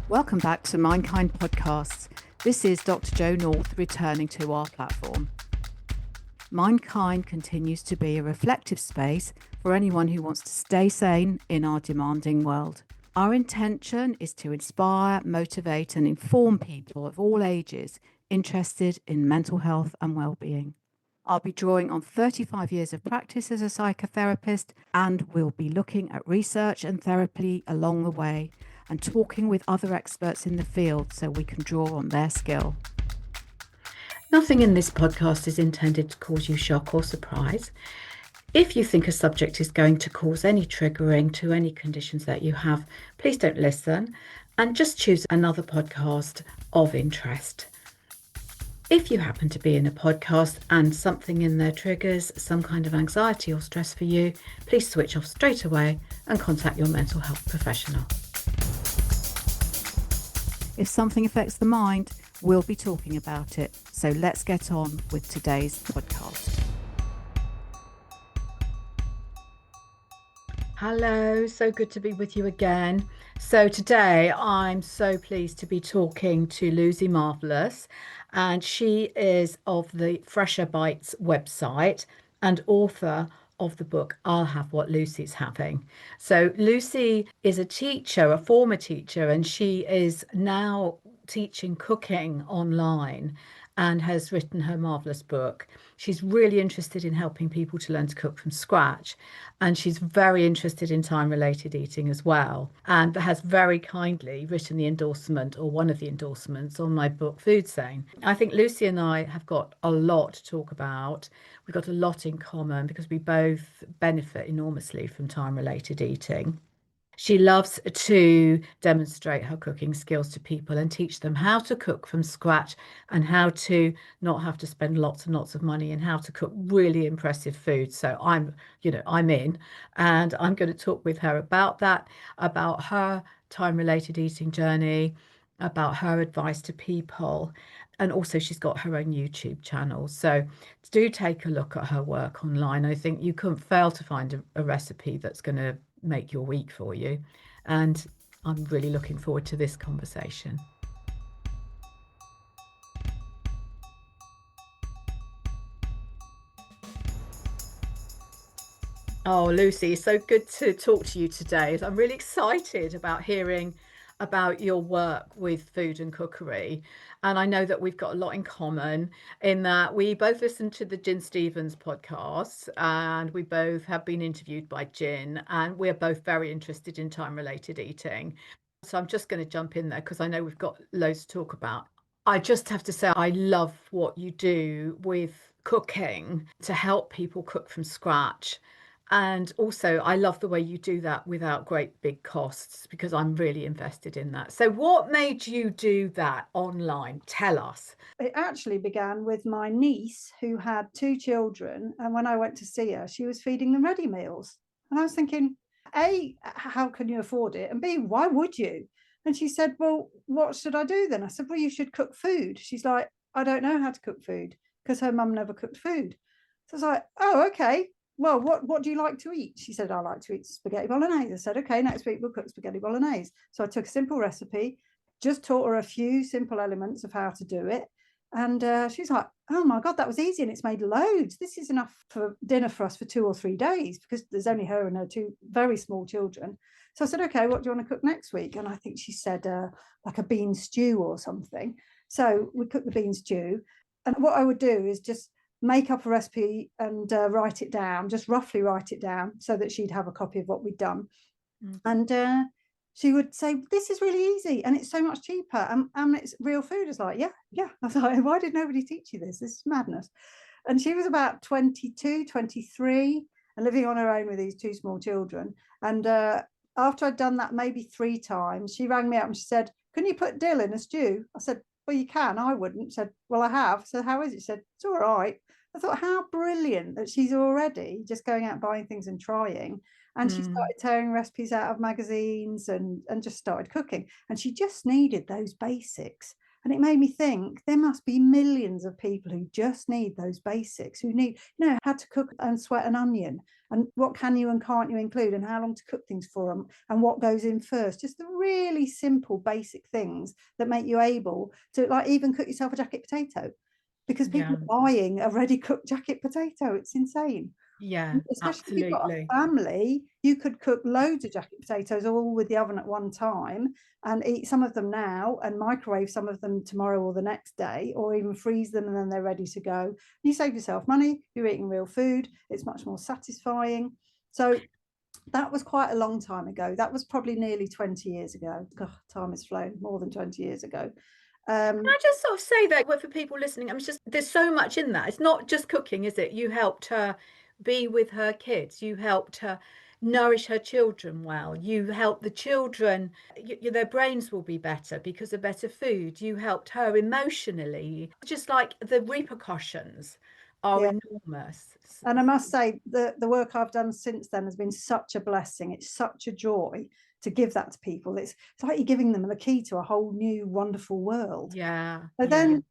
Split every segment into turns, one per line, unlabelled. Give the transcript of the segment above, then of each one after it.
Welcome back to Mindkind Podcasts. This is Dr. Jo North returning to our platform. Mindkind continues to be a reflective space for anyone who wants to stay sane in our demanding world. Our intention is to inspire, motivate and inform people of all ages interested in mental health and well-being. I'll be drawing on 35 years of practice as a psychotherapist, and we'll be looking at research and therapy along the way and talking with other experts in the field so we can draw on their skill. Nothing in this podcast is intended to cause you shock or surprise. If you think a subject is going to cause any triggering to any conditions that you have, please don't listen and just choose another podcast of interest. If you happen to be in a podcast and something in there triggers some kind of anxiety or stress for you, please switch off straight away and contact your mental health professional. If something affects the mind, we'll be talking about it. So let's get on with today's podcast. Hello, so good to be with you again. So today I'm so pleased to be talking to Lucy Marvellous, and she is of the Fresher Bites website and author of the book I'll Have What Lucy's Having. So Lucy is a teacher, a former teacher, and she is now teaching cooking online and has written her marvellous book. She's really interested in helping people to learn to cook from scratch, and she's very interested in time-related eating as well, and has very kindly written the endorsement, or one of the endorsements, on my book Food Sane. I think Lucy and I have got a lot to talk about. We've got a lot in common because we both benefit enormously from time-related eating. She loves to demonstrate her cooking skills to people and teach them how to cook from scratch and how to not have to spend lots and lots of money and how to cook really impressive food. So I'm in, and I'm going to talk with her about that, about her time-related eating journey, about her advice to people. And also she's got her own YouTube channel. So do take a look at her work online. I think you couldn't fail to find a recipe that's going to make your week for you. And I'm really looking forward to this conversation. Oh, Lucy, so good to talk to you today. I'm really excited about hearing about your work with food and cookery. And I know that we've got a lot in common in that we both listen to the Gin Stevens podcast, and we both have been interviewed by Gin, and we're both very interested in time-related eating. So I'm just going to jump in there because I know we've got loads to talk about. I just have to say, I love what you do with cooking to help people cook from scratch. And also, I love the way you do that without great big costs, because I'm really invested in that. So what made you do that online? Tell us.
It actually began with my niece, who had 2 children. And when I went to see her, she was feeding them ready meals. And I was thinking, A, how can you afford it? And B, why would you? And she said, well, what should I do then? I said, well, you should cook food. She's like, I don't know how to cook food, because her mum never cooked food. So I was like, oh, okay. Well, what do you like to eat? She said, I like to eat spaghetti bolognese. I said, okay, next week we'll cook spaghetti bolognese. So I took a simple recipe, just taught her a few simple elements of how to do it. And she's like, oh my God, that was easy. And it's made loads. This is enough for dinner for us for 2 or 3 days, because there's only her and her 2 very small children. So I said, okay, what do you want to cook next week? And I think she said like a bean stew or something. So we cooked the bean stew. And what I would do is just make up a recipe and write it down, just roughly write it down, so that she'd have a copy of what we'd done. And she would say, this is really easy and it's so much cheaper, and it's real food. It's like, yeah. I was like, why did nobody teach you this? This is madness. And she was about 22, 23 and living on her own with these 2 small children. And after I'd done that maybe 3 times, she rang me up and she said, can you put dill in a stew? I said, well, you can. I wouldn't. Said, well, I have. So how is it? She said, it's all right. I thought, how brilliant that she's already just going out buying things and trying. And she started tearing recipes out of magazines and just started cooking. And she just needed those basics. And it made me think there must be millions of people who just need those basics, who need, how to cook and sweat an onion, and what can you and can't you include, and how long to cook things for them, and what goes in first. Just the really simple, basic things that make you able to, like, even cook yourself a jacket potato, because people
Yeah.
are buying a ready cooked jacket potato. It's insane.
Yeah,
Especially if you've got
absolutely.
a family, you could cook loads of jacket potatoes all with the oven at one time and eat some of them now and microwave some of them tomorrow or the next day, or even freeze them and then they're ready to go. You save yourself money, you're eating real food, it's much more satisfying. So that was quite a long time ago. That was probably nearly 20 years ago. God, time has flown, more than 20 years ago.
Can I just sort of say that for people listening, I'm just there's so much in that. It's not just cooking, is it? You helped her be with her kids. You helped her nourish her children well. You helped the children, their brains will be better because of better food. You helped her emotionally. Just like the repercussions are
Yeah.
enormous.
And I must say, the work I've done since then has been such a blessing. It's such a joy to give that to people. It's like you're giving them the key to a whole new, wonderful world.
Yeah,
So
yeah.
then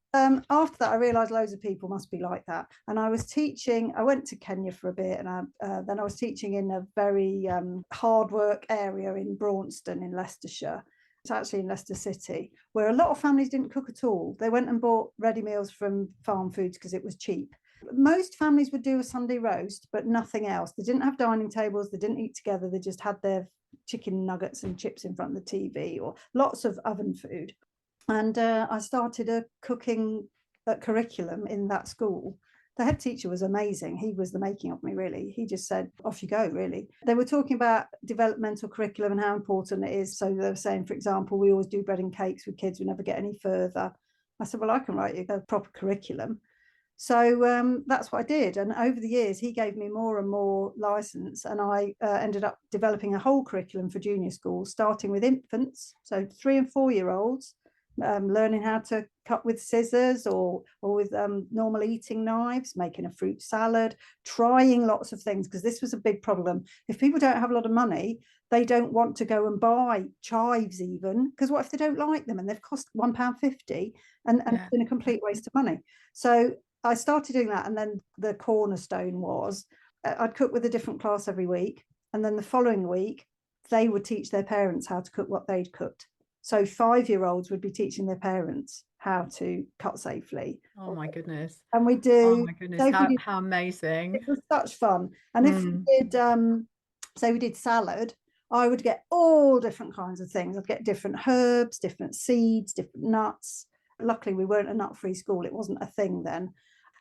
after that, I realized loads of people must be like that. And I was teaching, I went to Kenya for a bit, and then I was teaching in a very hard work area in Braunston in Leicestershire. It's actually in Leicester City, where a lot of families didn't cook at all. They went and bought ready meals from farm foods because it was cheap. Most families would do a Sunday roast, but nothing else. They didn't have dining tables, they didn't eat together, they just had their chicken nuggets and chips in front of the TV, or lots of oven food. And I started a cooking curriculum in that school. The head teacher was amazing. He was the making of me, really. He just said, off you go, really. They were talking about developmental curriculum and how important it is. So they were saying, for example, we always do bread and cakes with kids, we never get any further. I said, well, I can write you a proper curriculum. So that's what I did. And over the years, he gave me more and more license. And I ended up developing a whole curriculum for junior schools, starting with infants, so 3 and 4 year olds, learning how to cut with scissors or with normal eating knives, making a fruit salad, trying lots of things, because this was a big problem. If people don't have a lot of money, they don't want to go and buy chives even, because what if they don't like them and they've cost £1.50 and
Yeah.
it's been a complete waste of money. So I started doing that, and then the cornerstone was I'd cook with a different class every week, and then the following week they would teach their parents how to cook what they'd cooked. So 5 year olds would be teaching their parents how to cut safely.
Oh my goodness.
And we
Oh
do,
my goodness.
so if we did,
How amazing.
it was such fun. And if we
Mm.
did, say we did salad, I would get all different kinds of things. I'd get different herbs, different seeds, different nuts. Luckily, we weren't a nut-free school. It wasn't a thing then.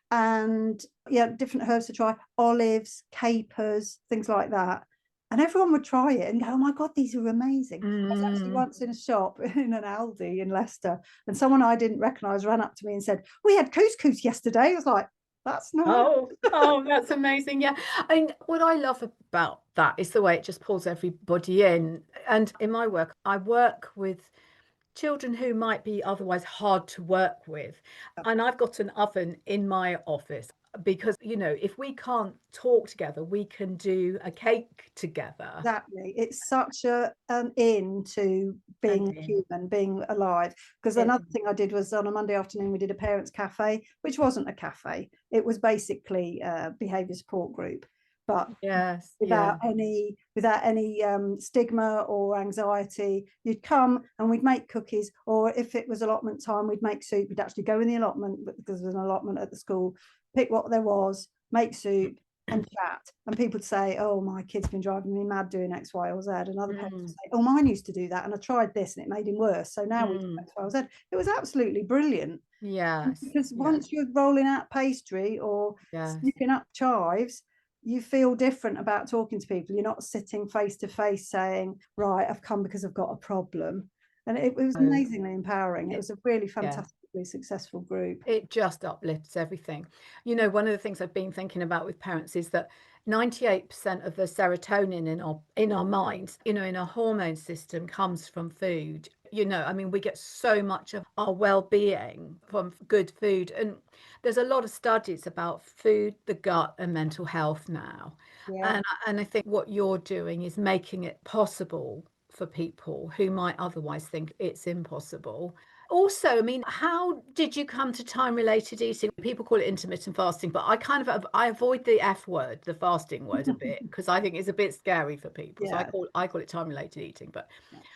And yeah, different herbs to try, olives, capers, things like that. And everyone would try it and go, oh my God, these are amazing. I was actually
Mm.
once in a shop in an Aldi in Leicester, and someone I didn't recognize ran up to me and said, we had couscous yesterday. I was like, that's nice.
Oh, that's amazing. Yeah. I mean, what I love about that is the way it just pulls everybody in. And in my work, I work with children who might be otherwise hard to work with. And I've got an oven in my office because, if we can't talk together, we can do a cake together.
Exactly. It's such an in to
And
being
in
human, being alive. Because
it,
another thing I did was on a Monday afternoon, we did a parents' cafe, which wasn't a cafe. It was basically a behaviour support group, but
yes,
without
yeah.
any stigma or anxiety. You'd come and we'd make cookies, or if it was allotment time, we'd make soup. We'd actually go in the allotment because there's an allotment at the school, pick what there was, make soup and chat. And people would say, oh, my kid's been driving me mad doing X, Y, or Z. And other parents would
Mm,
say, oh, mine used to do that and I tried this and it made him worse. So now we do
mm,
X, Y, or Z. It was absolutely brilliant.
yes,
Because
yeah,
once you're rolling out pastry or
yes.
snipping up chives, you feel different about talking to people. You're not sitting face to face saying, right, I've come because I've got a problem. And it was
Oh,
amazingly empowering. It
it,
was a really
yeah.
fantastically successful group.
It just uplifts everything. One of the things I've been thinking about with parents is that 98% of the serotonin in our minds, in our hormone system comes from food. I mean, we get so much of our well-being from good food. And there's a lot of studies about food, the gut, and mental health now.
Yeah.
And I think what you're doing is making it possible for people who might otherwise think it's impossible. Also, I mean, how did you come to time-related eating? People call it intermittent fasting, but I kind of I avoid the F word, the fasting word a bit, because I think it's a bit scary for people. So
Yeah.
I call it time-related eating. But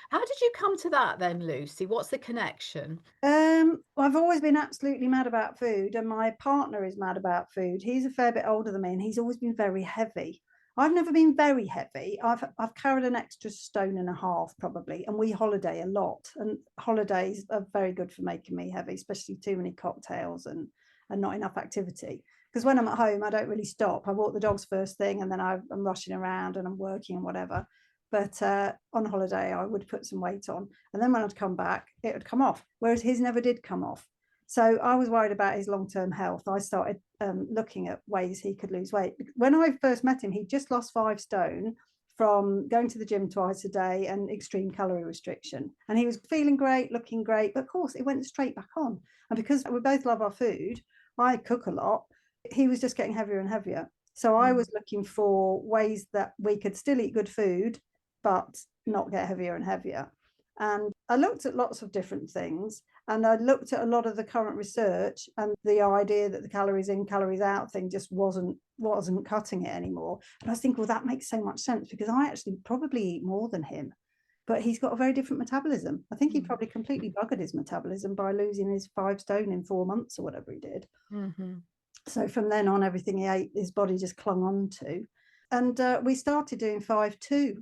how did you come to that then, Lucy? What's the connection?
I've always been absolutely mad about food, and my partner is mad about food. He's a fair bit older than me, and he's always been very heavy. I've never been very heavy. I've carried an extra stone and a half probably, and we holiday a lot. And holidays are very good for making me heavy, especially too many cocktails and not enough activity. Because when I'm at home, I don't really stop. I walk the dogs first thing, and then I'm rushing around and I'm working and whatever. But on holiday, I would put some weight on, and then when I'd come back, it would come off. Whereas his never did come off. So I was worried about his long-term health. I started looking at ways he could lose weight. When I first met him, he just lost 5 stone from going to the gym twice a day and extreme calorie restriction. And he was feeling great, looking great, but of course it went straight back on. And because we both love our food, I cook a lot, he was just getting heavier and heavier. So I was looking for ways that we could still eat good food, but not get heavier and heavier. And I looked at lots of different things, and I looked at a lot of the current research, and the idea that the calories in, calories out thing just wasn't cutting it anymore. And I was thinking, well, that makes so much sense because I actually probably eat more than him, but he's got a very different metabolism. I think he probably completely buggered his metabolism by losing his 5 stone in 4 months or whatever he did.
Mm-hmm.
So from then on, everything he ate, his body just clung on to. And we started doing 5-2.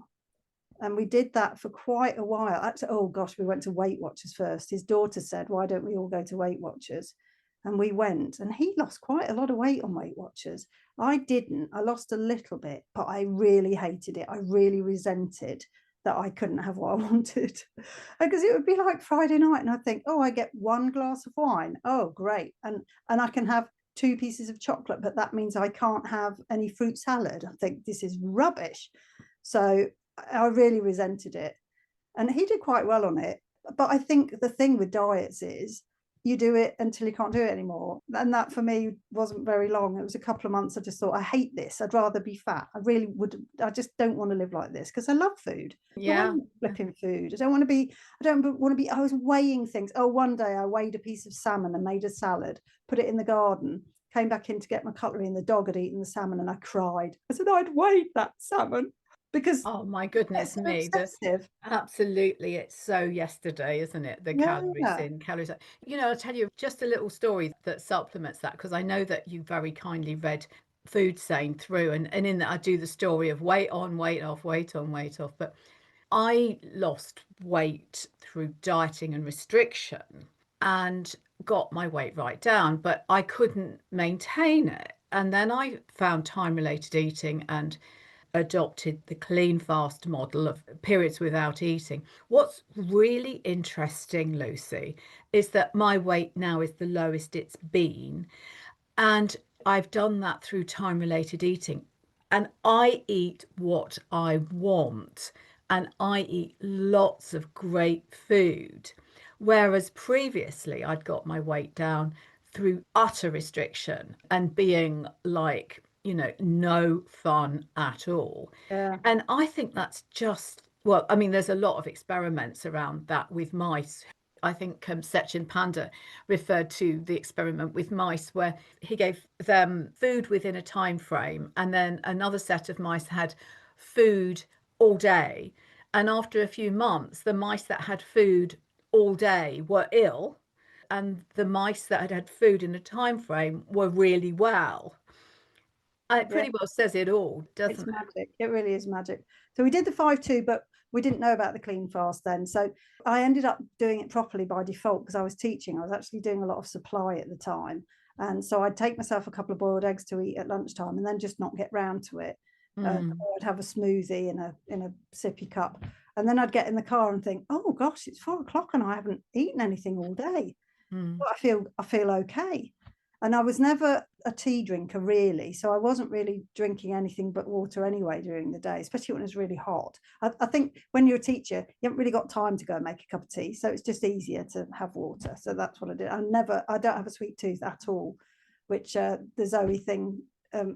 And we did that for quite a while. Actually, oh gosh, we went to Weight Watchers first. His daughter said, why don't we all go to Weight Watchers? And we went, and he lost quite a lot of weight on Weight Watchers. I didn't. I lost a little bit, but I really hated it. I really resented that I couldn't have what I wanted. Because it would be like Friday night, and I'd think, oh, I get 1 glass of wine. Oh, great. And I can have 2 pieces of chocolate, but that means I can't have any fruit salad. I think this is rubbish. So I really resented it. And he did quite well on it. But I think the thing with diets is you do it until you can't do it anymore. And that for me wasn't very long. It was a couple of months. I just thought, I hate this. I'd rather be fat. I really would. I just don't want to live like this because I love food. I
Yeah.
love flipping food. I don't want to be, I was weighing things. Oh, one day I weighed a piece of salmon and made a salad, put it in the garden, came back in to get my cutlery, and the dog had eaten the salmon, and I cried. I said, I'd weighed that salmon because
Oh my
it's
goodness
so
me. The
obsessive.
absolutely, it's so yesterday, isn't it? The calories
Yeah.
in, calories out. I'll tell you just a little story that supplements that because I know that you very kindly read Food Sane through, and in that I do the story of weight on, weight off, weight on, weight off. But I lost weight through dieting and restriction and got my weight right down, but I couldn't maintain it. And then I found time-related eating and adopted the clean fast model of periods without eating. What's really interesting, Lucy, is that my weight now is the lowest it's been. And I've done that through time related eating. And I eat what I want. And I eat lots of great food. Whereas previously, I'd got my weight down through utter restriction and being like, no fun at all.
Yeah.
And I think that's just, well, I mean, there's a lot of experiments around that with mice. I think Sechin Panda referred to the experiment with mice where he gave them food within a time frame, and then another set of mice had food all day. And after a few months, the mice that had food all day were ill, and the mice that had had food in a time frame were really well. And it
Yeah.
pretty well says it all,
It's
doesn't it?
magic. It really is magic. So we did the 5-2, but we didn't know about the clean fast then. So I ended up doing it properly by default because I was teaching. I was actually doing a lot of supply at the time. And so I'd take myself a couple of boiled eggs to eat at lunchtime and then just not get round to it.
Mm,
I'd have a smoothie in a sippy cup. And then I'd get in the car and think, oh gosh, it's 4 o'clock and I haven't eaten anything all day.
mm,
But I feel okay. And I was never a tea drinker really, so I wasn't really drinking anything but water anyway during the day, especially when it was really hot. I think when you're a teacher, you haven't really got time to go and make a cup of tea, so it's just easier to have water. So that's what I did. I don't have a sweet tooth at all, which the Zoe thing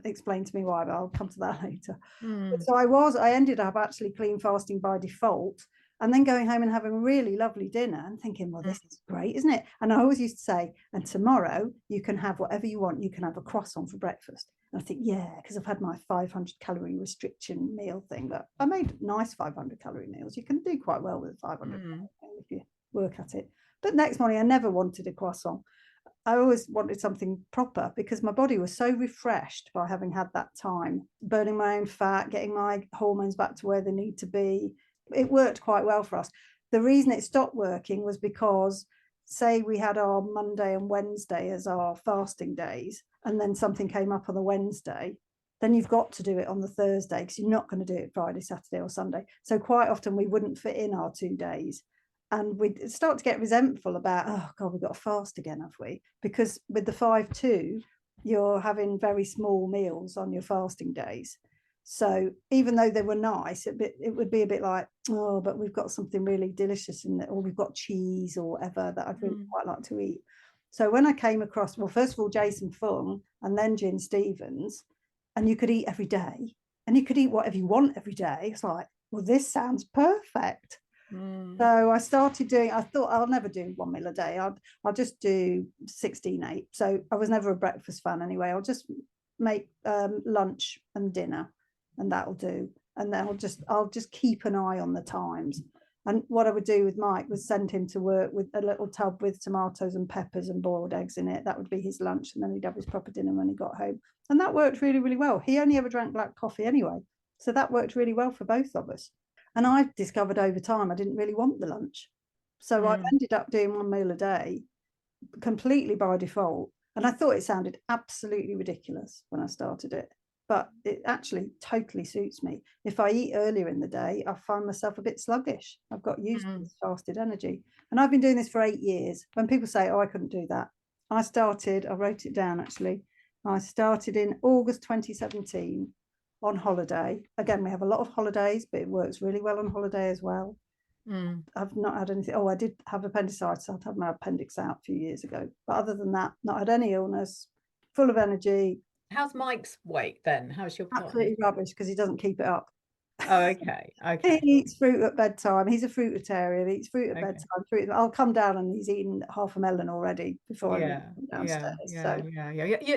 explained to me why, but I'll come to that later.
mm,
So I ended up actually clean fasting by default. and then going home and having a really lovely dinner and thinking, well, this is great, isn't it? And I always used to say, and tomorrow you can have whatever you want. You can have a croissant for breakfast. And I think, yeah, because I've had my 500 calorie restriction meal thing, but I made nice 500 calorie meals. You can do quite well with 500 if you work at it. But next morning, I never wanted a croissant. I always wanted something proper because my body was so refreshed by having had that time, burning my own fat, getting my hormones back to where they need to be. It worked quite well for us. The reason it stopped working was because, say, we had our Monday and Wednesday as our fasting days, and then something came up on the Wednesday, then you've got to do it on the Thursday because you're not going to do it Friday, Saturday, or Sunday. So quite often we wouldn't fit in our 2 days. And we'd start to get resentful about, oh God, we've got to fast again, have we? Because with the 5-2, you're having very small meals on your fasting days. So even though they were nice, it would be a bit like, oh, but we've got something really delicious in it, or we've got cheese or whatever that I'd really quite like to eat. So when I came across, well, first of all, Jason Fung and then Gin Stevens, and you could eat every day and you could eat whatever you want every day. It's like, well, this sounds perfect. So I started doing, I thought I'll never do 1 meal a day. I'll just do 16-8. So I was never a breakfast fan anyway. I'll just make lunch and dinner, and that'll do. And then I'll just keep an eye on the times. And what I would do with Mike was send him to work with a little tub with tomatoes and peppers and boiled eggs in it. That would be his lunch, and then he'd have his proper dinner when he got home. And that worked really, really well. He only ever drank black coffee anyway. So that worked really well for both of us. And I discovered over time I didn't really want the lunch. So I ended up doing 1 meal a day completely by default. And I thought it sounded absolutely ridiculous when I started it, but it actually totally suits me. If I eat earlier in the day, I find myself a bit sluggish. I've got used to this fasted energy. And I've been doing this for 8 years. When people say, oh, I couldn't do that, I wrote it down actually. I started in August 2017 on holiday. Again, we have a lot of holidays, but it works really well on holiday as well. I've not had anything. Oh, I did have appendicitis. I'd had my appendix out a few years ago. But other than that, not had any illness, full of energy.
How's Mike's weight then? How's your partner?
Absolutely rubbish because he doesn't keep it up.
Oh, okay.
He eats fruit at bedtime. He's a fruitarian. He eats fruit at bedtime. I'll come down and he's eaten half a melon already before I come downstairs.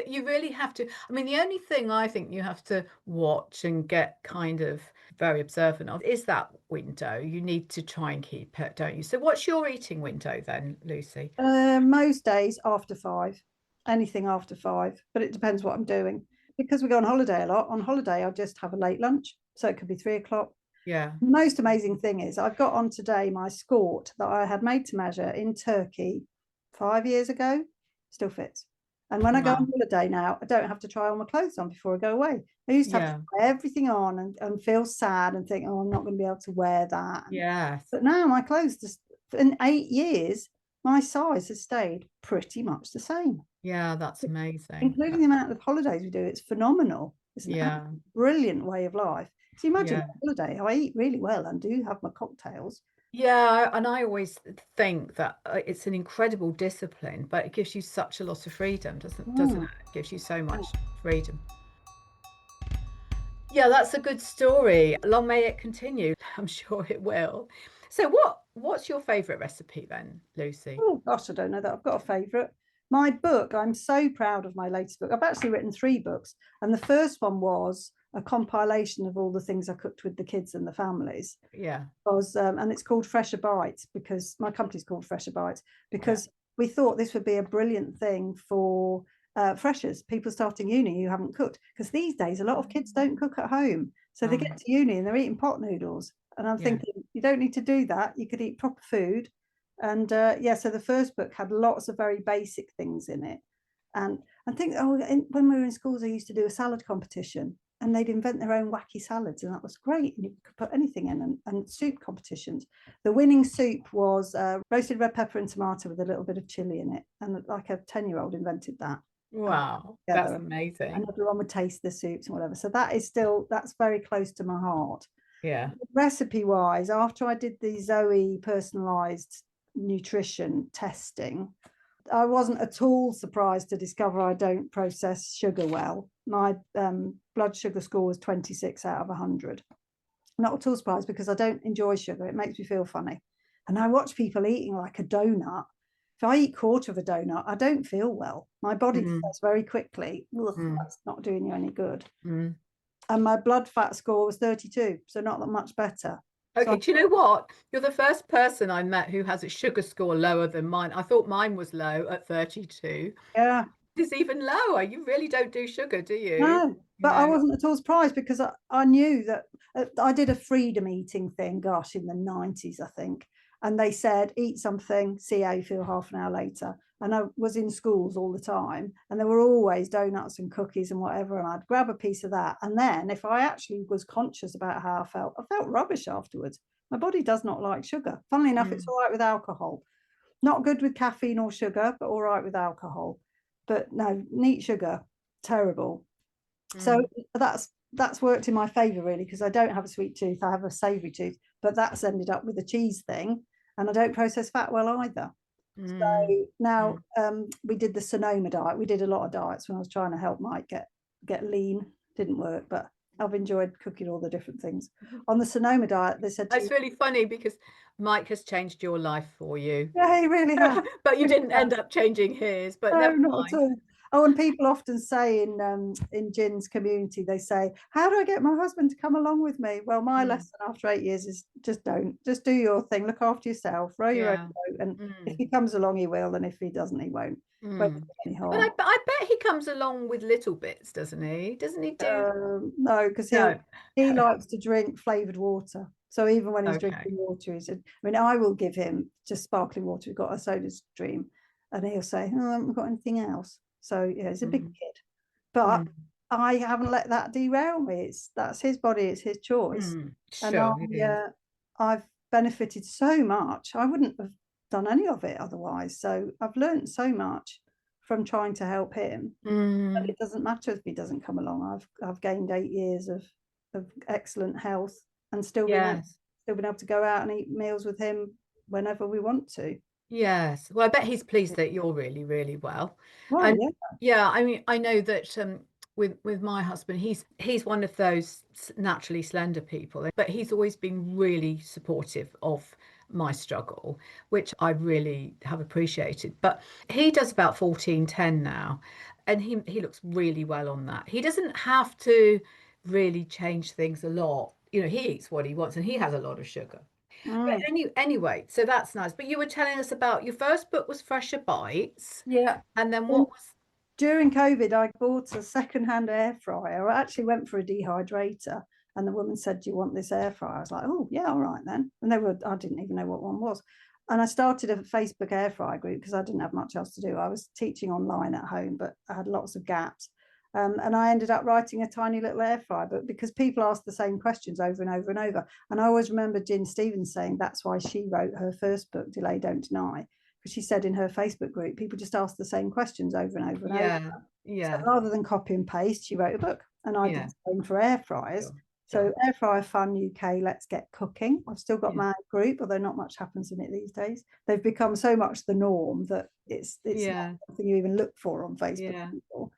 You really have to. I mean, the only thing I think you have to watch and get kind of very observant of is that window. You need to try and keep it, don't you? So what's your eating window then, Lucy?
Most days after 5, anything after 5, but it depends what I'm doing. Because we go on holiday a lot, on holiday I just have a late lunch. So it could be 3 o'clock.
Yeah.
The most amazing thing is I've got on today my skort that I had made to measure in Turkey 5 years ago, still fits. And when I go on holiday now, I don't have to try all my clothes on before I go away. I used to have to try everything on and feel sad and think, oh, I'm not going to be able to wear that.
Yes.
But now my clothes, just in 8 years, my size has stayed pretty much the same.
Yeah, that's amazing.
Including the amount of holidays we do, it's phenomenal. It's a brilliant way of life. So imagine a holiday. I eat really well and do have my cocktails.
Yeah, and I always think that it's an incredible discipline, but it gives you such a lot of freedom, doesn't it? It gives you so much freedom. Yeah, that's a good story. Long may it continue. I'm sure it will. So what's your favorite recipe then, Lucy?
Oh gosh, I don't know that I've got a favorite. My book, I'm so proud of my latest book. I've actually written 3 books, and the first one was a compilation of all the things I cooked with the kids and the families.
Yeah.
And it's called Fresher Bites because my company's called Fresher Bites because we thought this would be a brilliant thing for freshers, people starting uni who haven't cooked. Because these days, a lot of kids don't cook at home. So they get to uni and they're eating pot noodles. And I'm thinking, you don't need to do that. You could eat proper food. And so the first book had lots of very basic things in it. And I think, when we were in schools, I used to do a salad competition and they'd invent their own wacky salads. And that was great. And you could put anything in and soup competitions. The winning soup was roasted red pepper and tomato with a little bit of chili in it. And like a 10-year-old invented that.
Wow, that's amazing.
And everyone would taste the soups and whatever. So that's very close to my heart.
Yeah.
Recipe wise, after I did the Zoe personalized nutrition testing, I wasn't at all surprised to discover I don't process sugar well. My blood sugar score was 26 out of 100. not at all surprised because I don't enjoy sugar. It makes me feel funny. And I watch people eating like a donut. If I eat a quarter of a donut, I don't feel well. My body
Mm,
says very quickly,
mm,
that's not doing you any good.
mm.
And my blood fat score was 32, so not that much better. So I
Okay, do you know what? You're the first person I met who has a sugar score lower than mine. I thought mine was low at 32.
yeah,
It's even lower. You really don't do sugar, do you?
no, but I
No.
wasn't at all surprised because I knew that I did a freedom eating thing, gosh, in the 90s, I think. And they said, eat something, see how you feel half an hour later. And I was in schools all the time, and there were always donuts and cookies and whatever. And I'd grab a piece of that. And then if I actually was conscious about how I felt rubbish afterwards. My body does not like sugar. Funnily enough, it's
Mm,
all right with alcohol. Not good with caffeine or sugar, but all right with alcohol. But no, neat sugar, terrible. So
mm,
that's worked in my favor really because I don't have a sweet tooth, I have a savory tooth, but that's ended up with a cheese thing, and I don't process fat well either.
mm,
So now
mm.
we did the Sonoma diet. We did a lot of diets when I was trying to help Mike get lean. Didn't work, but I've enjoyed cooking all the different things. On the Sonoma diet, they said to me,
It's really funny because Mike has changed your life for you,
"Yeah, he really has."
but you didn't end up changing his. But
No,
never
not at
mind.
all. Oh, and people often say in Gin's community, they say, "How do I get my husband to come along with me?" Well, my
Mm,
lesson after 8 years is just don't, just do your thing, look after yourself, row your own
yeah.
boat, and if
Mm,
he comes along, he will, and if he doesn't, he won't
mm.
do any
But
harm.
I bet he comes along with little bits, doesn't he? Doesn't he do?
No, because
No.
he likes to drink flavored water. So even when he's drinking
Okay.
water, I mean, I will give him just sparkling water. We've got a soda stream, and he'll say, "Oh, I haven't got anything else." So yeah, he's a big
Mm,
kid, but
mm,
I haven't let that derail me. That's his body, it's his choice,
mm.
and
Sure, it is.
I've benefited so much. I wouldn't have done any of it otherwise. So I've learned so much from trying to help him.
Mm,
It doesn't matter if he doesn't come along. I've gained 8 years of excellent health and
yes.
still been able to go out and eat meals with him whenever we want to.
Yes. Well, I bet he's pleased that you're really, really well.
Well,
And
yeah.
yeah, I mean, I know that with my husband, he's one of those naturally slender people, but he's always been really supportive of my struggle, which I really have appreciated. But he does about 14:10 now, and he looks really well on that. He doesn't have to really change things a lot. You know, he eats what he wants and he has a lot of sugar. But
Mm.
anyway, so that's nice. But you were telling us about your first book was Fresher Bites,
Yeah.
and then
In,
what was
during COVID, I bought a second-hand air fryer. I actually went for a dehydrator, and the woman said, "Do you want this air fryer?" I was like, "Oh, yeah, all right then." And I didn't even know what one was. And I started a Facebook air fryer group because I didn't have much else to do. I was teaching online at home, but I had lots of gaps. And I ended up writing a tiny little air fryer, but because people asked the same questions over and over and over. And I always remember Jen Stevens saying that's why she wrote her first book, Delay, Don't Deny, because she said in her Facebook group, people just ask the same questions over and over and over.
yeah,
So
yeah,
rather than copy and paste, she wrote a book, and I did
yeah,
the same for air fryers.
sure,
So
sure,
Air Fryer Fun UK, Let's Get Cooking. I've still got
yeah,
my group, although not much happens in it these days. They've become so much the norm that it's not
yeah,
something you even look for on Facebook
yeah,
anymore.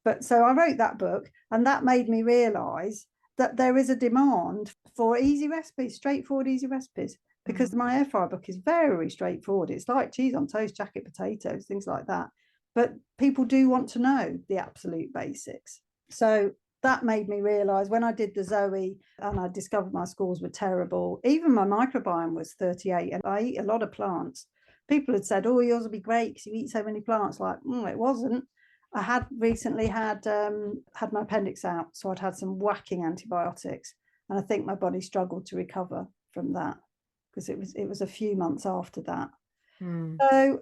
But so I wrote that book, and that made me realize that there is a demand for easy recipes, straightforward, easy recipes. Because
mm,
my air fryer book is very straightforward. It's like cheese on toast, jacket potatoes, things like that. But people do want to know the absolute basics. So that made me realize when I did the Zoe and I discovered my scores were terrible, even my microbiome was 38, and I eat a lot of plants. People had said, "Oh, yours will be great because you eat so many plants." Like, it wasn't. I had recently had my appendix out, so I'd had some whacking antibiotics, and I think my body struggled to recover from that because it was a few months after that.
mm,
So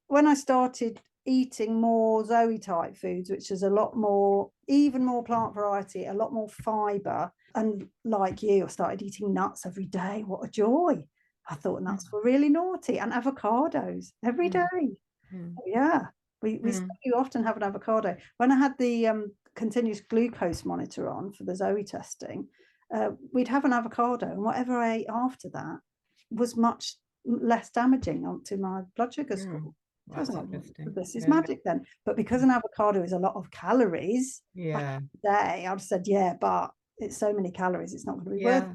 when I started eating more Zoe type foods, which is a lot more, even more plant variety, a lot more fiber, and like you, I started eating nuts every day. What a joy! I thought
mm,
nuts were really naughty, and avocados every
mm,
day.
mm,
Yeah, we
mm,
do often have an avocado. When I had the continuous glucose monitor on for the Zoe testing, we'd have an avocado, and whatever I ate after that was much less damaging to my blood sugar
mm.
score. So I was
That's
like,
interesting.
this is
Yeah,
magic then. But because an avocado is a lot of calories back
yeah,
in the day, I'd said, yeah, but it's so many calories, it's not going to be worth it.
yeah,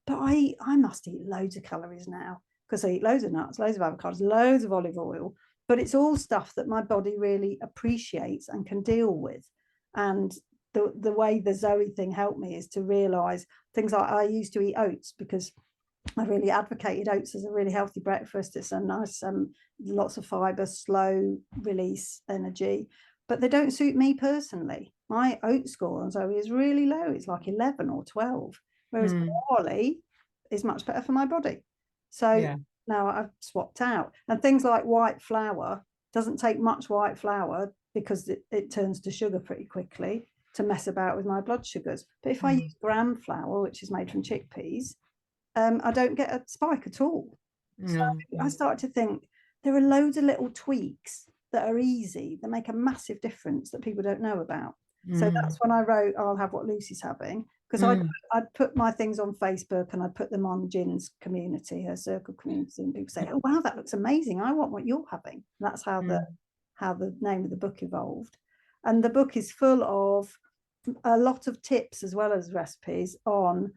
But I must eat loads of calories now because I eat loads of nuts, loads of avocados, loads of olive oil. But it's all stuff that my body really appreciates and can deal with. And the way the Zoe thing helped me is to realize things like I used to eat oats because I really advocated oats as a really healthy breakfast. It's a nice, lots of fiber, slow release energy, but they don't suit me personally. My oat score on Zoe is really low. It's like 11 or 12, whereas
Mm.
barley is much better for my body. So
Yeah.
now I've swapped out. And things like white flour, doesn't take much white flour because it turns to sugar pretty quickly to mess about with my blood sugars. But if I
Mm.
use gram flour, which is made from chickpeas, I don't get a spike at all. So
No.
I started to think there are loads of little tweaks that are easy that make a massive difference that people don't know about. So
Mm.
that's when I wrote, I'll have what Lucy's having, because
Mm.
I'd put my things on Facebook and I'd put them on Gin's community, her circle community, and people say, "Oh wow, that looks amazing! I want what you're having." And that's
Mm.
how the name of the book evolved. And the book is full of a lot of tips as well as recipes on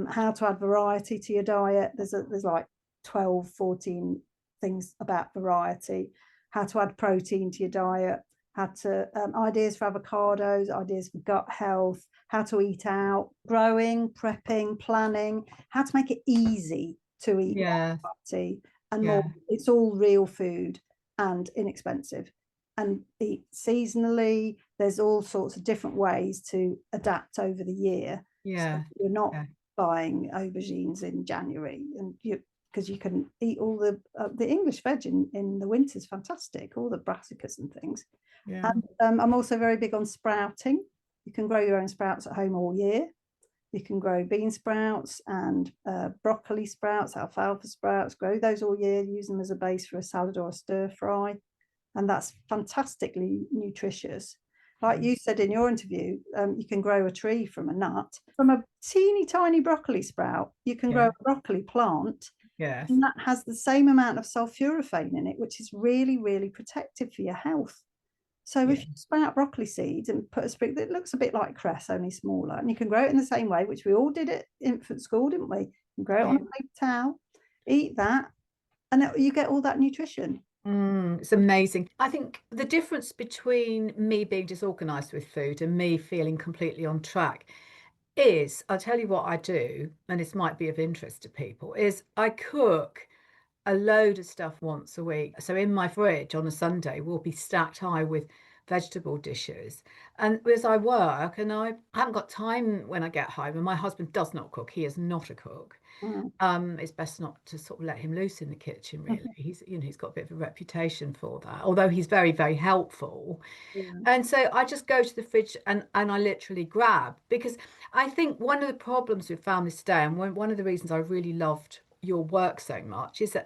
how to add variety to your diet. There's like 12, 14 things about variety, how to add protein to your diet, how to ideas for avocados, ideas for gut health, how to eat out, growing, prepping, planning, how to make it easy to eat
Yeah.
variety and more.
Yeah.
It's all real food and inexpensive. And eat seasonally. There's all sorts of different ways to adapt over the year. So
Yeah.
you're not
Yeah.
buying aubergines in January, and because you can eat all the English veg in the winter is fantastic, all the brassicas and things.
Yeah.
And I'm also very big on sprouting. You can grow your own sprouts at home all year. You can grow bean sprouts and broccoli sprouts, alfalfa sprouts, grow those all year, use them as a base for a salad or a stir fry. And that's fantastically nutritious. Like you said in your interview, you can grow a tree from a nut. From a teeny tiny broccoli sprout, you can grow
Yeah.
a broccoli plant,
Yes.
and that has the same amount of sulforaphane in it, which is really, really protective for your health. So if
Yeah.
you sprout broccoli seeds and put a sprig that looks a bit like cress, only smaller, and you can grow it in the same way, which we all did at infant school, didn't we? You can grow it on a
Yeah.
paper towel, eat that, and you get all that nutrition.
It's amazing. I think the difference between me being disorganized with food and me feeling completely on track is, I'll tell you what I do, and this might be of interest to people, is I cook a load of stuff once a week. So in my fridge on a Sunday will be stacked high with vegetable dishes. And as I work, and I haven't got time when I get home, and my husband does not cook, he is not a cook.
Mm.
It's best not to sort of let him loose in the kitchen, really. He's got a bit of a reputation for that, although he's very, very helpful.
Yeah.
And so I just go to the fridge and I literally grab, because I think one of the problems with families today, and one of the reasons I really loved your work so much, is that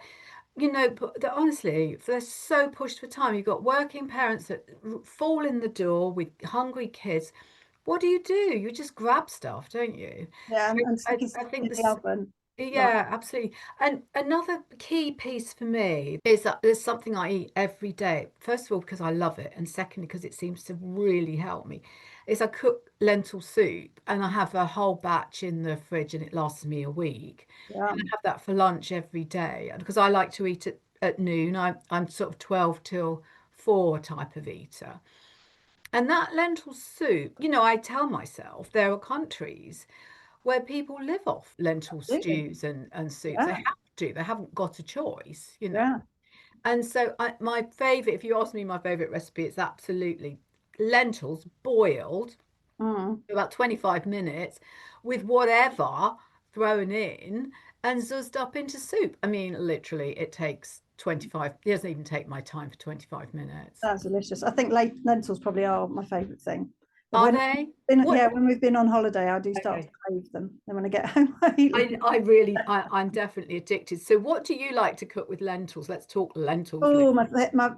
that honestly, they're so pushed for time. You've got working parents that fall in the door with hungry kids. What do? You just grab stuff, don't you?
Yeah,
So
and
I,
sticky
I
stuff in
think
the
this,
oven. Like,
yeah, absolutely. And another key piece for me is that there's something I eat every day. First of all, because I love it, and secondly, because it seems to really help me, is I cook lentil soup and I have a whole batch in the fridge and it lasts me a week.
yeah,
And I have that for lunch every day. And because I like to eat at noon, I'm sort of 12 till 4 type of eater. And that lentil soup, I tell myself there are countries where people live off lentil
absolutely.
stews and soups. They
Yeah,
have to. They haven't got a choice.
yeah.
And so my favorite, if you ask me my favorite recipe, it's absolutely lentils boiled
Mm.
for about 25 minutes with whatever thrown in and zuzzed up into soup. I mean, literally, it takes 25, it doesn't even take my time for 25 minutes.
That's delicious. I think lentils probably are my favourite thing. But
Are they? What?
when we've been on holiday, I do start to
Okay.
crave them. Then when I get home, I eat them.
I'm definitely addicted. So what do you like to cook with lentils? Let's talk lentils.
Oh,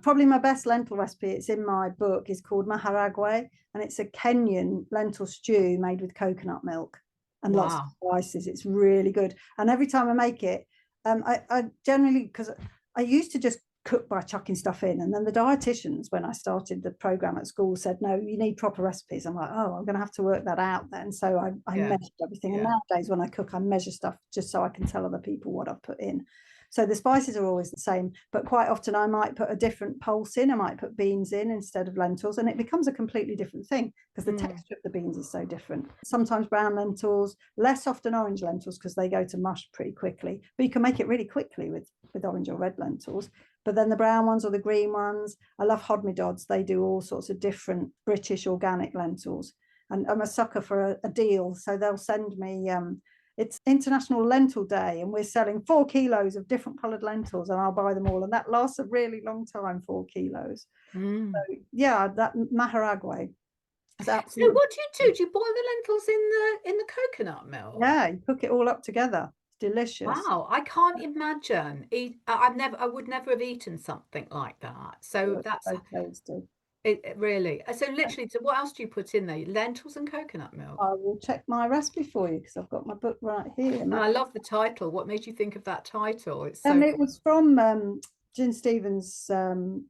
probably my best lentil recipe. It's in my book. Is called maharagwe, and it's a Kenyan lentil stew made with coconut milk and lots of
Wow.
spices. It's really good. And every time I make it, I generally because I used to just cook by chucking stuff in. And then the dietitians, when I started the program at school, said, no, you need proper recipes. I'm like, oh, I'm going to have to work that out then. So I
Yeah.
measured everything. And
Yeah.
nowadays, when I cook, I measure stuff just so I can tell other people what I've put in. So the spices are always the same, but quite often I might put a different pulse in. I might put beans in instead of lentils, and it becomes a completely different thing because the texture of the beans is so different. Sometimes brown lentils, less often orange lentils because they go to mush pretty quickly, but you can make it really quickly with orange or red lentils. But then the brown ones or the green ones, I love Hodmedod's. They do all sorts of different British organic lentils. And I'm a sucker for a deal. So they'll send me, it's International Lentil Day, and we're selling 4 kilos of different coloured lentils, and I'll buy them all. And that lasts a really long time, 4 kilos.
Mm.
So yeah, that maharagwe is
So
absolutely,
what do you do? Do you boil the lentils in the coconut milk?
yeah, you cook it all up together. It's delicious.
Wow, I can't imagine. I would never have eaten something like that. So
It's
that's
so tasty.
it really. So literally, so what else do you put in there? Lentils and coconut milk.
I will check my recipe for you because I've got my book right here.
And I love the title. What made you think of that title? It's
And
so,
it was from Gin Stevens'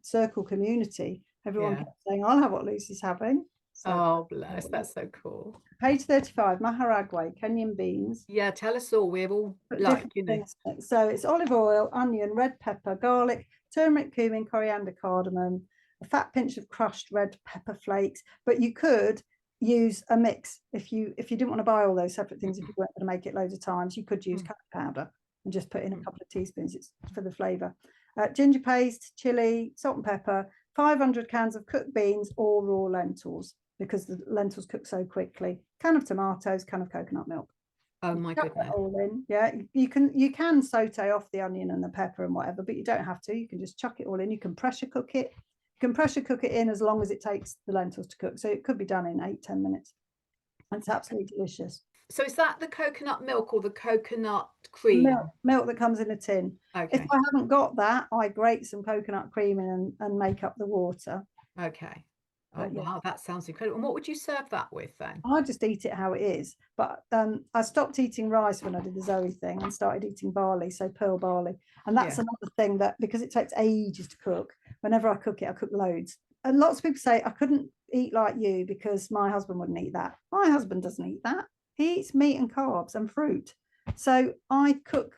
circle community. Everyone
yeah.
kept saying, I'll have what Lucy's having. So,
Oh, bless. That's so cool.
page 35, maharagwe, Kenyan beans,
Yeah, tell us all. We're all
put
like,
different things in it. So, it's olive oil, onion, red pepper, garlic, turmeric, cumin, coriander, cardamom, a fat pinch of crushed red pepper flakes. But you could use a mix if you didn't want to buy all those separate things. If you weren't going to make it loads of times, you could use curry powder and just put in a couple of teaspoons. It's for the flavor. Ginger paste, chili, salt and pepper, 500 cans of cooked beans or raw lentils because the lentils cook so quickly. Can of tomatoes, can of coconut milk.
oh
You
my
chuck that
goodness.
all in. Yeah, you can saute off the onion and the pepper and whatever, but you don't have to. You can just chuck it all in. You can pressure cook it. You can pressure cook it in as long as it takes the lentils to cook. So it could be done in 8-10 minutes. It's absolutely delicious.
So is that the coconut milk or the coconut cream?
Milk that comes in a tin. If
Okay.
I haven't got that, I grate some coconut cream in and make up the water.
Okay. Oh,
But yeah,
wow. That sounds incredible. And what would you serve that with then?
I just eat it how it is. But I stopped eating rice when I did the Zoe thing and started eating barley, so pearl barley. And that's
Yeah.
another thing that because it takes ages to cook, whenever I cook it, I cook loads. And lots of people say I couldn't eat like you because my husband wouldn't eat that. My husband doesn't eat that. He eats meat and carbs and fruit. So I cook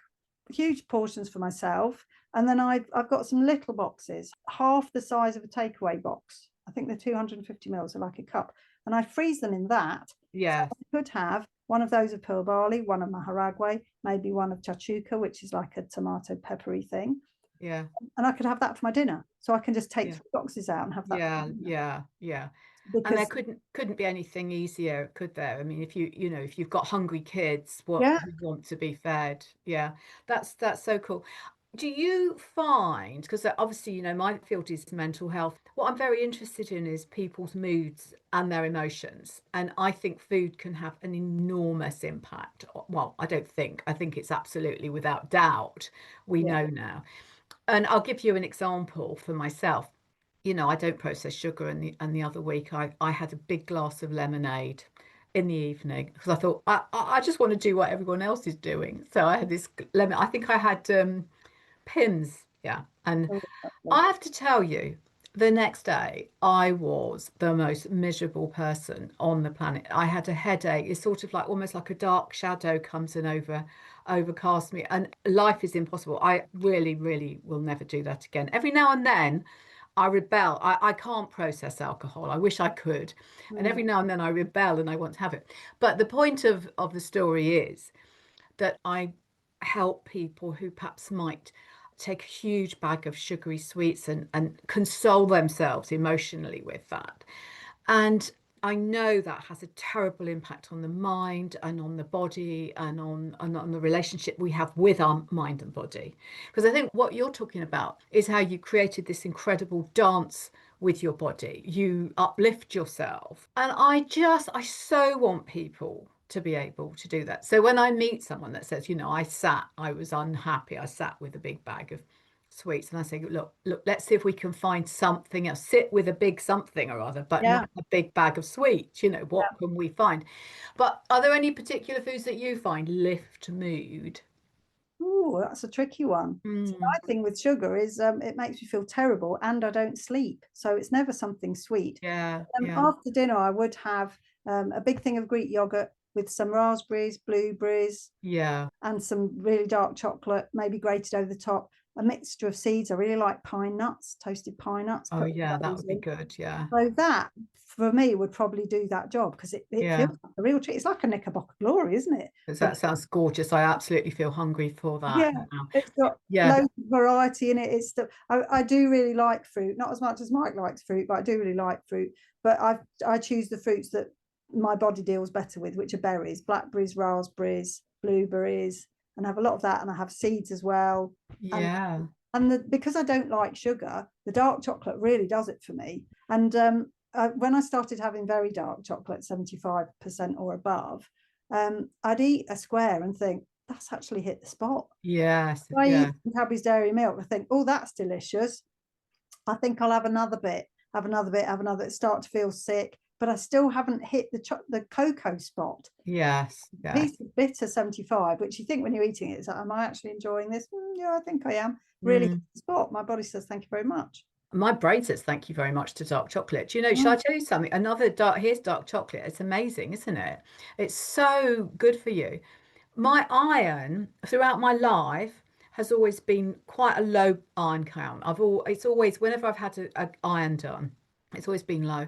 huge portions for myself. And then I've got some little boxes, half the size of a takeaway box. I think they're 250 mils, so like a cup. And I freeze them in that. So
Yeah.
I could have one of those of pearl barley, one of maharagwe, maybe one of chachuca, which is like a tomato peppery thing.
Yeah.
And I could have that for my dinner. So I can just take
Yeah.
3 boxes out and have that for
Yeah.
dinner.
Yeah. Yeah. And there
Because
couldn't be anything easier, could there? I mean, if if you've got hungry kids, what
yeah,
who want to be fed, yeah, that's so cool. Do you find, because obviously, my field is mental health, what I'm very interested in is people's moods and their emotions. And I think food can have an enormous impact. Well, I think it's absolutely without doubt, we
yeah.
know now. And I'll give you an example for myself. I don't process sugar, and the other week I had a big glass of lemonade in the evening because I thought I just want to do what everyone else is doing. So I had this lemon. I think I had Pims, yeah. And
Oh, lovely.
I have to tell you, the next day I was the most miserable person on the planet. I had a headache. It's sort of like almost like a dark shadow comes in overcast me, and life is impossible. I really, really will never do that again. Every now and then I rebel. I can't process alcohol. I wish I could. And
Mm,
every now and then I rebel and I want to have it. But the point of the story is that I help people who perhaps might take a huge bag of sugary sweets and console themselves emotionally with that. And I know that has a terrible impact on the mind and on the body and on the relationship we have with our mind and body. Because I think what you're talking about is how you created this incredible dance with your body. You uplift yourself. And I so want people to be able to do that. So when I meet someone that says, I was unhappy, I sat with a big bag of sweets, and I say, look, let's see if we can find something else. Sit with a big something or other, but
yeah.
not a big bag of sweets. What can we find? But are there any particular foods that you find lift mood?
Oh, that's a tricky one. So
Mm,
my thing with sugar is it makes me feel terrible and I don't sleep. So it's never something sweet.
yeah, yeah,
After dinner, I would have a big thing of Greek yogurt with some raspberries, blueberries,
yeah.
and some really dark chocolate, maybe grated over the top. A mixture of seeds. I really like pine nuts, toasted pine nuts.
Oh,
Put
yeah, that
those
would be
in.
good. Yeah,
So that for me would probably do that job because it feels
yeah.
like a real treat. It's like a Knickerbocker Glory, isn't it?
'Cause
But
that sounds gorgeous. I absolutely feel hungry for that
yeah,
now.
it's got
Yeah,
loads of variety in it. I do really like fruit, not as much as Mike likes fruit, but I do really like fruit. But I choose the fruits that my body deals better with, which are berries, blackberries, raspberries, blueberries, and I have a lot of that. And I have seeds as well. And
yeah,
because I don't like sugar, the dark chocolate really does it for me. And when I started having very dark chocolate, 75% or above, I'd eat a square and think, that's actually hit the spot.
yes,
I eat
yeah,
Cadbury's Dairy Milk, I think, oh, that's delicious. I think I'll have another bit, have another bit, have another, start to feel sick, but I still haven't hit the cocoa spot.
yes, yes.
Piece of bitter 75, which you think when you're eating it, it's like, am I actually enjoying this? Yeah, I think I am. Really hit
Mm.
the spot. My body says, thank you very much.
My brain says thank you very much to dark chocolate. Do you know, shall I
Mm,
tell you something? Another dark, here's dark chocolate. It's amazing, isn't it? It's so good for you. My iron throughout my life has always been quite a low iron count. It's always whenever I've had a iron done, it's always been low.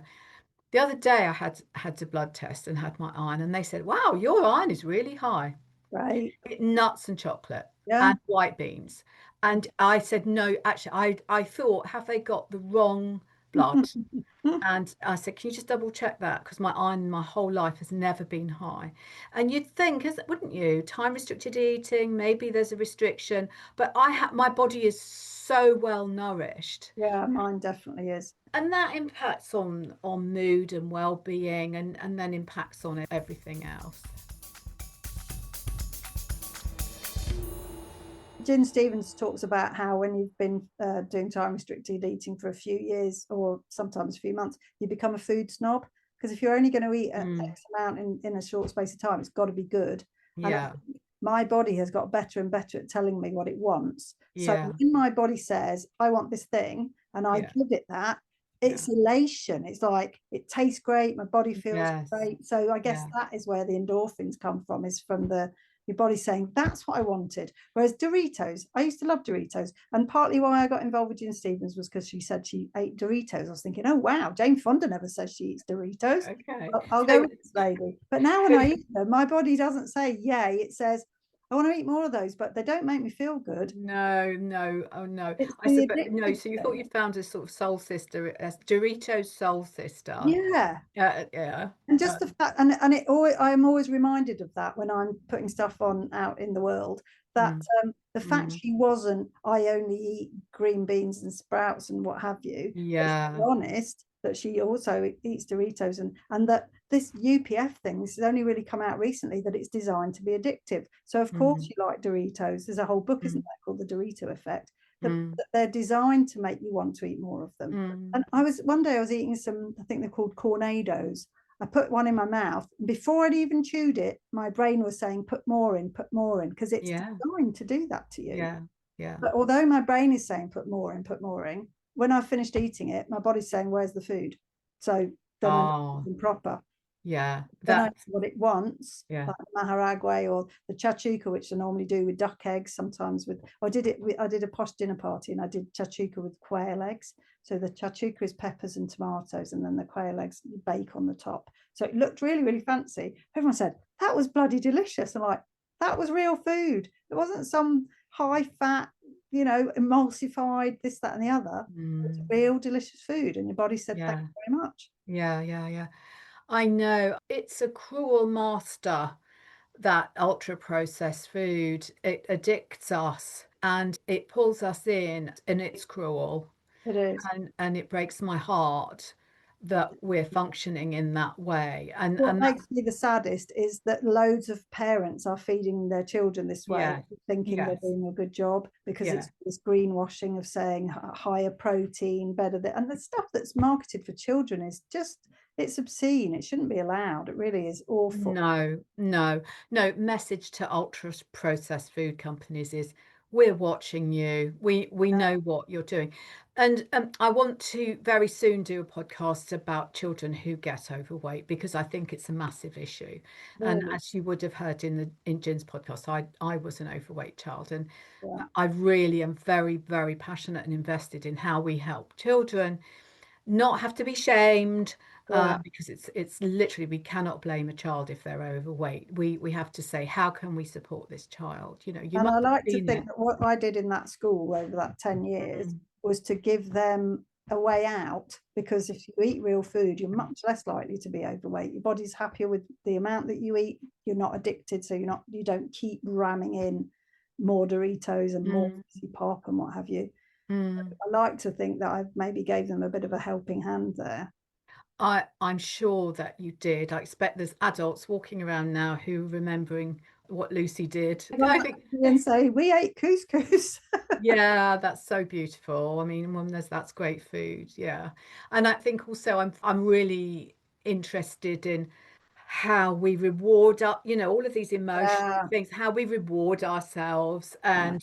The other day I had a blood test and had my iron, and they said, "Wow, your iron is really high."
right.
Nuts and chocolate
Yeah.
and white beans. And I said, no, actually, I thought, have they got the wrong blood? And I said, can you just double check that? Because my iron my whole life has never been high. And you'd think, wouldn't you? Time restricted eating, maybe there's a restriction, but my body is so well nourished.
Yeah, mine definitely is.
And that impacts on mood and well-being and then impacts on everything else.
Jen Stevens talks about how when you've been doing time restricted eating for a few years or sometimes a few months, you become a food snob. Because if you're only going to eat an
Mm,
X amount in a short space of time, it's got to be good. And
yeah,
my body has got better and better at telling me what it wants. So
yeah,
when my body says, I want this thing, and I
yeah,
give it that,
yeah.
it's elation. It's like it tastes great, my body feels
Yes.
great. So I guess
Yeah.
that is where the endorphins come from, is from your body saying, that's what I wanted. Whereas Doritos, I used to love Doritos. And partly why I got involved with Jen Stevens was because she said she ate Doritos. I was thinking, oh, wow, Jane Fonda never says she eats Doritos.
Okay.
I'll go
So,
with this lady. But now when
so
I eat them, my body doesn't say yay. It says, I want to eat more of those, but they don't make me feel good.
no, no, oh no.
It's
I said,
the
but no.
addictive
So you thought
thing.
you'd found a sort of soul sister, a Doritos soul sister.
Yeah.
Yeah.
And just
Uh,
the fact, and it always, I'm always reminded of that when I'm putting stuff on out in the world, that
mm,
the fact
mm,
she wasn't, I only eat green beans and sprouts and what have you, but she's
yeah.
honest that she also eats Doritos, and that this UPF thing, this has only really come out recently, that it's designed to be addictive. So of course
Mm,
you like Doritos. There's a whole book, isn't
mm,
there, called The Dorito Effect,
mm,
that they're designed to make you want to eat more of them.
mm.
And one day I was eating some, I think they're called Cornados. I put one in my mouth. Before I'd even chewed it, my brain was saying, put more in, because it's
Yeah.
designed to do that to you.
Yeah. Yeah.
But although my brain is saying, put more in, when I've finished eating it, my body's saying, where's the food? So then I know
Oh,
it's proper.
yeah.
Then I know
That.
what it wants,
Yeah.
like maharagwe or the chachuca, which I normally do with duck eggs, sometimes with, I did a posh dinner party and I did chachuca with quail eggs. So the chachuca is peppers and tomatoes, and then the quail eggs you bake on the top. So it looked really, really fancy. Everyone said, that was bloody delicious. I'm like, that was real food. It wasn't some high fat, emulsified, this, that, and the other. It's
Mm,
real delicious food. And your body said, thank
yeah.
you very much.
Yeah. Yeah. Yeah. I know it's a cruel master, that ultra processed food. It addicts us and it pulls us in, and it's cruel.
It is.
And it breaks my heart that we're functioning in that way.
What
And that,
makes me the saddest is that loads of parents are feeding their children this way,
yeah,
thinking they're
yes,
doing a good job because
yeah,
it's this greenwashing of saying higher protein, better than, and the stuff that's marketed for children is just it's obscene. It shouldn't be allowed. It really is awful.
No, no, no. Message to ultra processed food companies is we're watching you. We know what you're doing. And I want to very soon do a podcast about children who get overweight because I think it's a massive issue. And
Really.
as you would have heard in Gin's podcast, I was an overweight child, and
Yeah.
I really am very, very passionate and invested in how we help children not have to be shamed,
Yeah.
because it's literally we cannot blame a child if they're overweight. We have to say, how can we support this child? You know, you
And
must
I
have
like to
seen
think
it.
that what I did in that school over that 10 years
Mm,
was to give them a way out, because if you eat real food, you're much less likely to be overweight. Your body's happier with the amount that you eat. You're not addicted, so you don't keep ramming in more Doritos and more
mm,
fizzy pop and what have you.
mm.
I like to think that I maybe gave them a bit of a helping hand there.
I'm sure that you did. I expect there's adults walking around now who are remembering what Lucy did.
I got
I
back
think,
to me and say, we ate couscous.
yeah, that's so beautiful. I mean, when that's great food, yeah. And I think also I'm really interested in how we reward all of these emotional
Yeah,
things, how we reward ourselves.
yeah,
And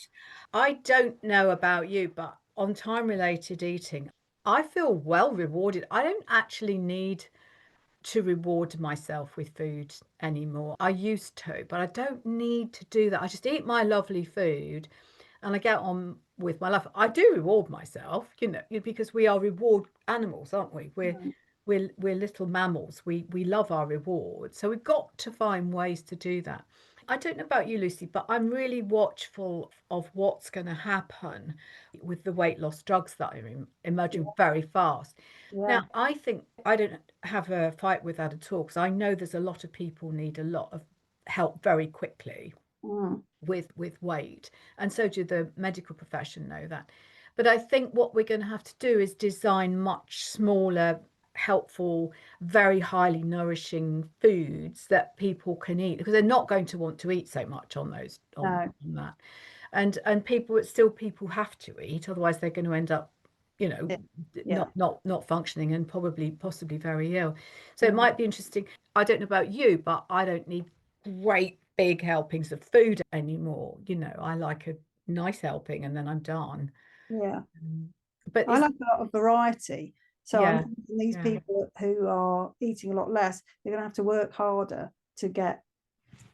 I don't know about you, but on time related eating, I feel well rewarded. I don't actually need to reward myself with food anymore. I used to, but I don't need to do that. I just eat my lovely food and I get on with my life. I do reward myself, because we are reward animals, aren't we?
mm,
We're little mammals. We love our rewards. So we've got to find ways to do that. I don't know about you, Lucy, but I'm really watchful of what's going to happen with the weight loss drugs that are emerging very fast. Now,
yeah,
I think I don't have a fight with that at all because I know there's a lot of people need a lot of help very quickly
mm,
with weight, and so do the medical profession know that. But I think what we're going to have to do is design much smaller, helpful, very highly nourishing foods that people can eat because they're not going to want to eat so much on those
no,
on that. And people have to eat, otherwise they're going to end up, you know,
yeah, yeah,
not functioning and probably possibly very ill. So it
mm,
might be interesting. I don't know about you, but I don't need great big helpings of food anymore. I like a nice helping and then I'm done.
yeah.
Mm. But
I
is
like a lot of variety. So I'm
yeah,
thinking these
yeah,
people who are eating a lot less, they're going to have to work harder to get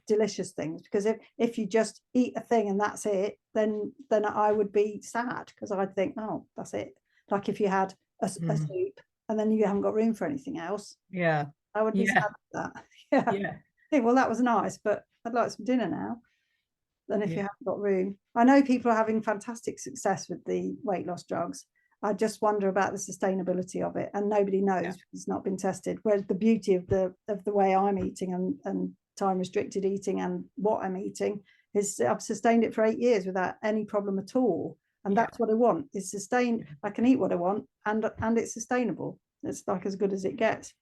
delicious things. Because if you just eat a thing and that's it, then I would be sad because I'd think, oh, that's it. Like if you had a
mm,
soup and then you haven't got room for anything else,
yeah,
I would be sad
yeah,
at that. Yeah.
yeah,
I think, well, that was nice, but I'd like some dinner now. Than if
yeah,
you haven't got room. I know people are having fantastic success with the weight loss drugs. I just wonder about the sustainability of it, and nobody
yeah,
knows because it's not been tested. Whereas the beauty of the way I'm eating and time restricted eating and what I'm eating is I've sustained it for 8 years without any problem at all. And
yeah,
that's what I want is sustain.
yeah.
I can eat what I want and it's sustainable. It's like as good as it gets.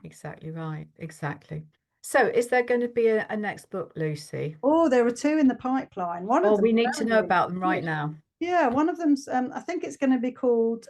Exactly right. Exactly. So is there going to be a next book, Lucy?
Oh, there are two in the pipeline. One
Oh,
of
we
them's
need to
very,
know
really
about them right
good.
now.
Yeah, one of them's, I think it's going to be called,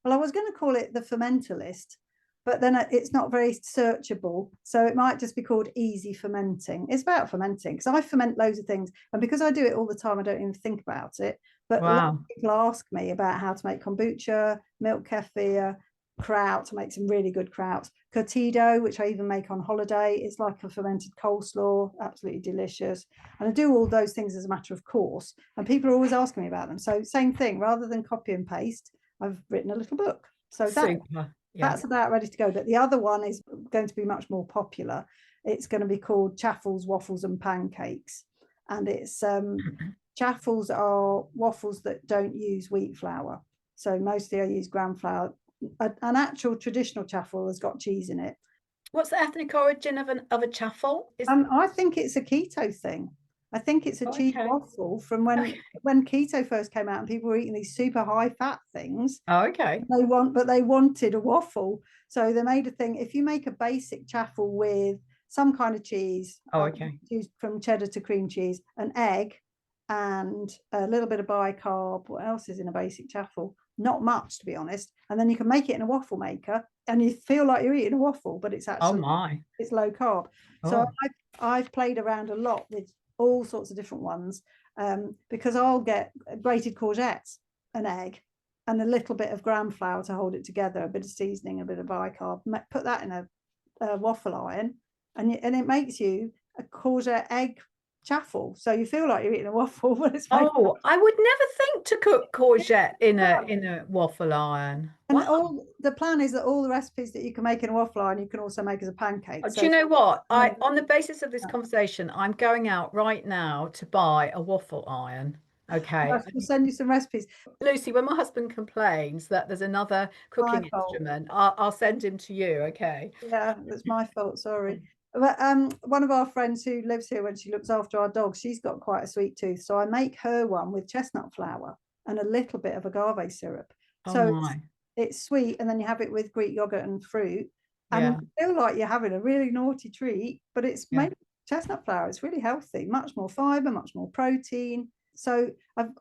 well, I was going to call it The Fermentalist, but then it's not very searchable. So it might just be called Easy Fermenting. It's about fermenting because I ferment loads of things. And because I do it all the time, I don't even think about it. But a lot of
Wow.
people ask me about how to make kombucha, milk kefir, kraut. I make some really good kraut. Curtido, which I even make on holiday. It's like a fermented coleslaw, absolutely delicious. And I do all those things as a matter of course. And people are always asking me about them. So same thing, rather than copy and paste, I've written a little book. So
Super. Yeah.
that's about ready to go. But the other one is going to be much more popular. It's going to be called Chaffles, Waffles and Pancakes. And it's chaffles are waffles that don't use wheat flour. So mostly I use gram flour. An actual traditional chaffle has got cheese in it.
What's the ethnic origin of a chaffle? Is
I think it's a keto thing. I think it's a
oh,
cheese
okay.
waffle from
Okay.
when keto first came out and people were eating these super high fat things.
Oh, okay.
But they wanted a waffle, so they made a thing. If you make a basic chaffle with some kind of cheese,
Oh, okay.
choose from cheddar to cream cheese, an egg, and a little bit of bicarb. What else is in a basic chaffle? Not much, to be honest. And then you can make it in a waffle maker, and you feel like you're eating a waffle, but it's
Oh
actually
my.
it's low carb. So
Oh.
I've played around a lot with all sorts of different ones, because I'll get grated courgettes, an egg, and a little bit of gram flour to hold it together, a bit of seasoning, a bit of bicarb. Put that in a waffle iron, and it makes you a courgette egg chaffle. So you feel like you're eating a waffle, but it's made.
Oh, I would never think to cook courgette in a waffle iron.
And
Wow.
all the plan is that all the recipes that you can make in a waffle iron, you can also make as a pancake.
Do you
So
know what? On the basis of this conversation, I'm going out right now to buy a waffle iron. Okay.
we'll send you some recipes.
Lucy, when my husband complains that there's another
My
cooking
fault.
instrument, I'll send him to you. Okay.
Yeah, that's my fault. Sorry. But one of our friends who lives here, when she looks after our dog, she's got quite a sweet tooth. So I make her one with chestnut flour and a little bit of agave syrup.
Oh
So
my.
it's sweet, and then you have it with Greek yogurt and fruit, and
Yeah.
you feel like you're having a really naughty treat, but it's
Yeah.
made with chestnut flour. It's really healthy, much more fiber, much more protein. So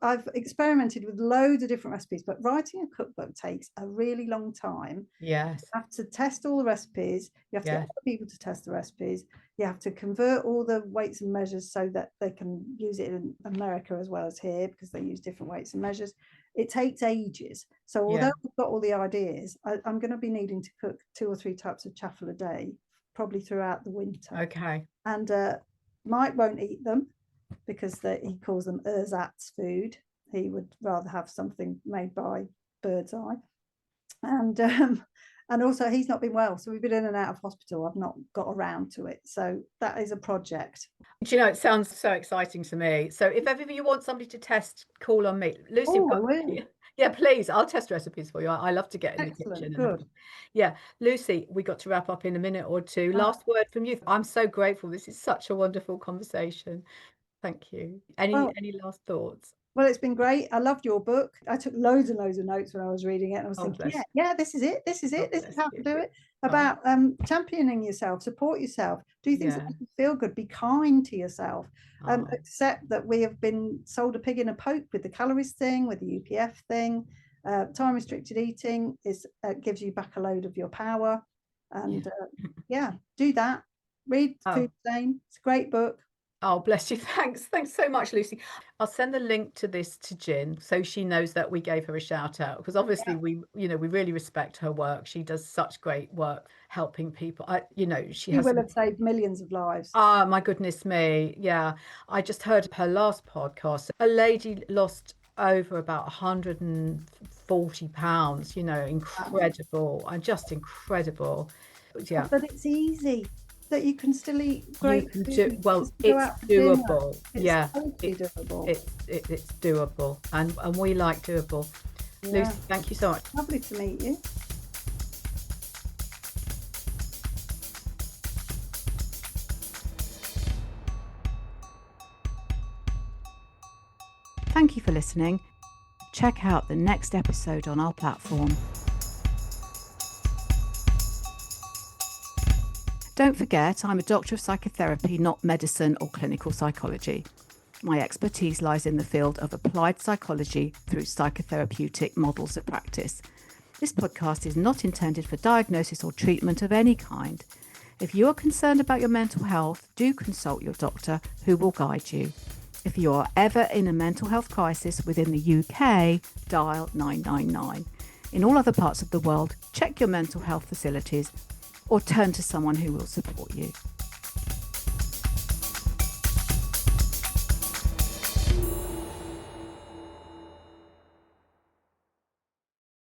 I've experimented with loads of different recipes, but writing a cookbook takes a really long time.
Yes.
You have to test all the recipes. You have to get
Yes.
other people to test the recipes. You have to convert all the weights and measures so that they can use it in America as well as here, because they use different weights and measures. It takes ages. So although
Yeah.
we've got all the ideas, I'm going to be needing to cook 2 or 3 types of chaffle a day, probably throughout the winter.
Okay.
And Mike won't eat them because he calls them ersatz food. He would rather have something made by Bird's Eye. And also he's not been well, so we've been in and out of hospital. I've not got around to it, so that is a project.
Do you know, it sounds so exciting to me. So if ever you want somebody to test, call on me. Lucy,
Oh, I will.
yeah, please. I'll test recipes for you. I love to get in the
Excellent,
kitchen and
good.
yeah. Lucy, we got to wrap up in a minute or two. Last word from you. I'm so grateful. This is such a wonderful conversation. Thank you.
Well,
Any last thoughts?
Well, it's been great. I loved your book. I took loads and loads of notes when I was reading it, and I was
Oh,
thinking,
bless.
yeah, this is it. This is
Oh,
it. This is
bless
how to
you.
do it.
Oh,
About championing yourself, support yourself, do things that
yeah.
make you feel good, be kind to yourself,
Oh,
accept that we have been sold a pig in a poke with the calories thing, with the UPF thing. Time restricted eating gives you back a load of your power, and yeah, do that. Read
oh.
Food Stain. It's a great book.
Oh, bless you. Thanks so much, Lucy. I'll send the link to this to Jen so she knows that we gave her a shout out, because obviously we really respect her work. She does such great work helping people. She
You
has
will have saved millions of lives.
ah, my goodness me. Yeah. I just heard her last podcast. A lady lost over 140 pounds, incredible and just incredible. Yeah.
But it's easy that you can still eat
You
great
can
food.
do well.
Just go
It's
out for dinner.
doable.
It's
Yeah,
totally doable.
it's doable, and we like doable.
Yeah.
Lucy, thank you so much.
Lovely to meet you.
Thank you for listening. Check out the next episode on our platform. Don't forget, I'm a doctor of psychotherapy, not medicine or clinical psychology. My expertise lies in the field of applied psychology through psychotherapeutic models of practice. This podcast is not intended for diagnosis or treatment of any kind. If you are concerned about your mental health, do consult your doctor, who will guide you. If you are ever in a mental health crisis within the UK, dial 999. In all other parts of the world, check your mental health facilities or turn to someone who will support you.